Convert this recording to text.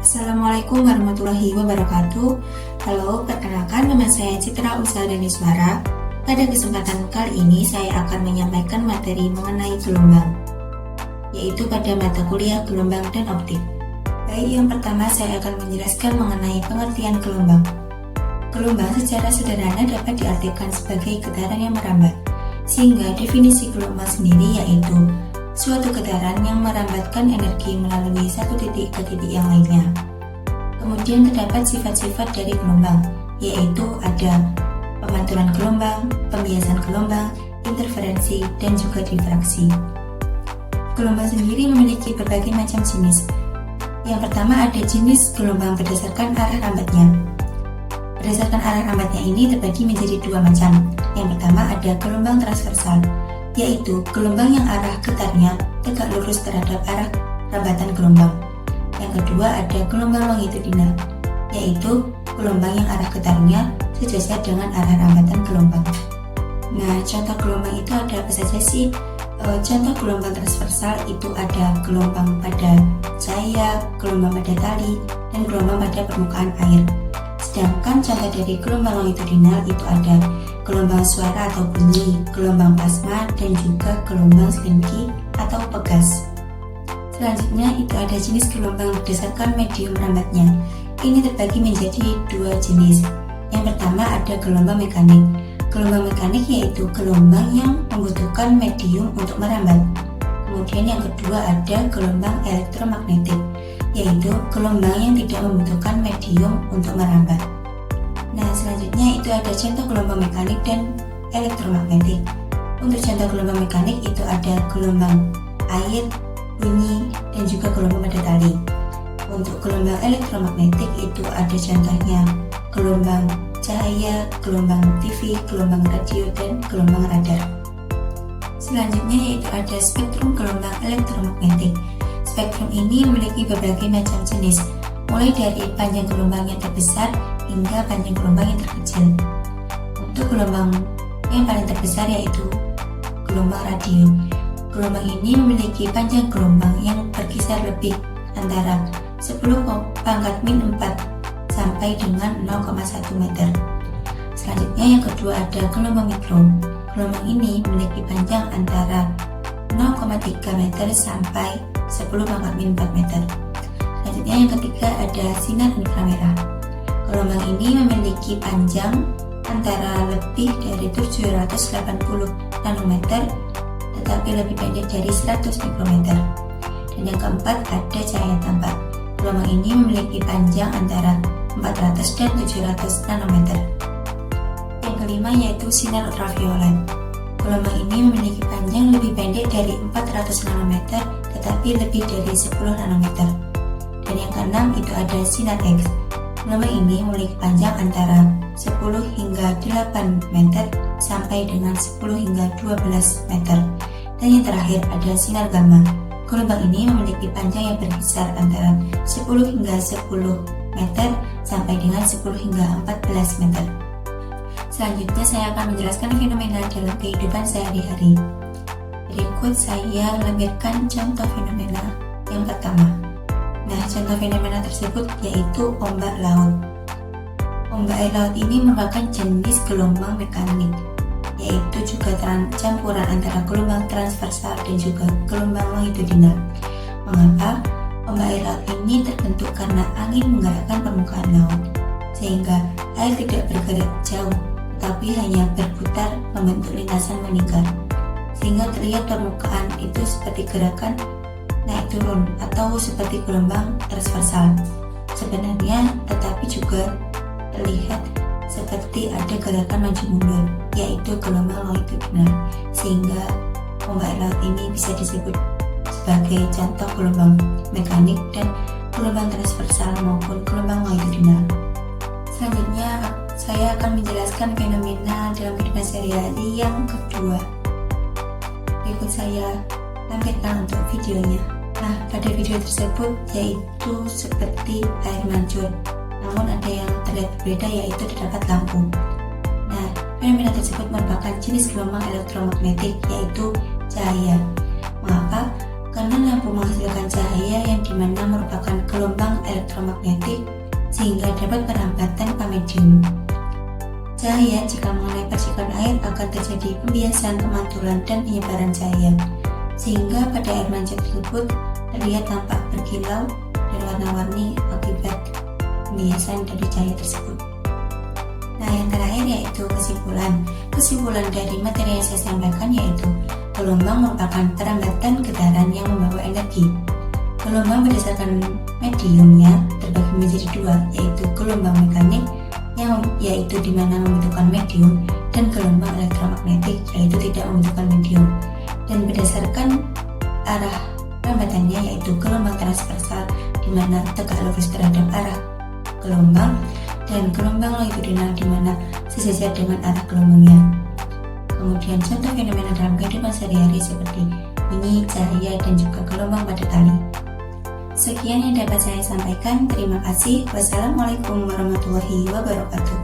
Assalamualaikum warahmatullahi wabarakatuh. Halo, perkenalkan nama saya Citra Usa Daniswara. Pada kesempatan kali ini saya akan menyampaikan materi mengenai gelombang, yaitu pada mata kuliah gelombang dan optik. Baik, yang pertama saya akan menjelaskan mengenai pengertian gelombang. Gelombang secara sederhana dapat diartikan sebagai getaran yang merambat, sehingga definisi gelombang sendiri yaitu suatu getaran yang merambatkan energi melalui satu titik ke titik yang lainnya. Kemudian terdapat sifat-sifat dari gelombang, yaitu ada pemantulan gelombang, pembiasan gelombang, interferensi, dan juga difraksi. Gelombang sendiri memiliki berbagai macam jenis. Yang pertama ada jenis gelombang berdasarkan arah rambatnya. Berdasarkan arah rambatnya ini terbagi menjadi dua macam. Yang pertama ada gelombang transversal, yaitu gelombang yang arah getarnya tegak lurus terhadap arah rambatan gelombang. Yang kedua ada gelombang longitudinal, yaitu gelombang yang arah getarnya sejajar dengan arah rambatan gelombang. Nah, contoh gelombang itu ada apa saja sih? Contoh gelombang transversal itu ada gelombang pada cahaya, gelombang pada tali, dan gelombang pada permukaan air. Sedangkan contoh dari gelombang longitudinal itu ada gelombang suara atau bunyi, gelombang plasma, dan juga gelombang slinky atau pegas. Selanjutnya itu ada jenis gelombang berdasarkan medium rambatnya. Ini terbagi menjadi dua jenis. Yang pertama ada gelombang mekanik. Gelombang mekanik yaitu gelombang yang membutuhkan medium untuk merambat. Kemudian yang kedua ada gelombang elektromagnetik, yaitu gelombang yang tidak membutuhkan medium untuk merambat. Nah, selanjutnya itu ada contoh gelombang mekanik dan elektromagnetik. Untuk contoh gelombang mekanik itu ada gelombang air, bunyi, dan juga gelombang pada tali. Untuk gelombang elektromagnetik itu ada contohnya gelombang cahaya, gelombang TV, gelombang radio, dan gelombang radar. Selanjutnya yaitu ada spektrum gelombang elektromagnetik. Spektrum ini memiliki berbagai macam jenis, mulai dari panjang gelombang yang terbesar hingga panjang gelombang yang terkecil. Untuk gelombang yang paling terbesar yaitu gelombang radio. Gelombang ini memiliki panjang gelombang yang berkisar lebih antara 10⁻⁴ sampai dengan 0,1 meter. Selanjutnya yang kedua ada gelombang mikro. Gelombang ini memiliki panjang antara 0,3 meter sampai 10⁻⁴ meter. Selanjutnya yang ketiga ada sinar inframerah. Gelombang ini memiliki panjang antara lebih dari 780 nanometer tetapi lebih pendek dari 100 mikrometer. Dan yang keempat ada cahaya tampak. Gelombang ini memiliki panjang antara 400 dan 700 nanometer. Yang kelima yaitu sinar ultraviolet. Gelombang ini memiliki panjang lebih pendek dari 400 nanometer tetapi lebih dari 10 nanometer. Dan yang keenam itu ada sinar X. Gelombang ini memiliki panjang antara 10 hingga 8 meter sampai dengan 10 hingga 12 meter. Dan yang terakhir ada sinar gamma. Gelombang ini memiliki panjang yang berkisar antara 10 hingga 10 meter sampai dengan 10 hingga 14 meter. Selanjutnya saya akan menjelaskan fenomena dalam kehidupan sehari-hari. Berikut saya lampirkan contoh fenomena yang pertama. Nah, contoh fenomena tersebut yaitu ombak laut. Ombak air laut ini merupakan jenis gelombang mekanik, yaitu juga campuran antara gelombang transversal dan juga gelombang longitudinal. Mengapa? Ombak air laut ini terbentuk karena angin menggerakkan permukaan laut, sehingga air tidak bergerak jauh, tetapi hanya berputar membentuk lintasan meningkat, sehingga terlihat permukaan itu seperti gerakan naik turun atau seperti gelombang transversal sebenarnya, tetapi juga terlihat seperti ada gerakan maju mundur, yaitu gelombang longitudinal, sehingga ombak laut ini bisa disebut sebagai contoh gelombang mekanik dan gelombang transversal maupun gelombang longitudinal. Selanjutnya saya akan menjelaskan fenomena dalam kehidupan sehari-hari yang kedua. Berikut saya lampirkan untuk videonya. Nah, pada video tersebut yaitu seperti air mancur, namun ada yang terlihat berbeda yaitu terdapat lampu. Nah, fenomena tersebut merupakan jenis gelombang elektromagnetik yaitu cahaya. Mengapa? karena lampu menghasilkan cahaya yang dimana merupakan gelombang elektromagnetik sehingga dapat merambat tanpa medium. Cahaya jika mengenai percikan air akan terjadi pembiasan, pemantulan, dan penyebaran cahaya, sehingga pada air mancap tersebut terlihat tampak berkilau dan warna-warni akibat pembiasan dari cahaya tersebut. Nah, yang terakhir yaitu kesimpulan. Kesimpulan dari materi yang saya sampaikan yaitu gelombang merupakan perambatan getaran yang membawa energi. Gelombang berdasarkan mediumnya terbagi menjadi dua, yaitu gelombang mekanik yaitu dimana membutuhkan medium, dan gelombang elektromagnetik yaitu tidak membutuhkan medium. Dan berdasarkan arah perambatannya yaitu gelombang transversal dimana tegak lurus terhadap arah gelombang, dan gelombang longitudinal dimana sejajar dengan arah gelombangnya. Kemudian contoh fenomena dalam kehidupan sehari-hari seperti bunyi, cahaya, dan juga gelombang pada tali. Sekian yang dapat saya sampaikan. Terima kasih. Wassalamualaikum warahmatullahi wabarakatuh.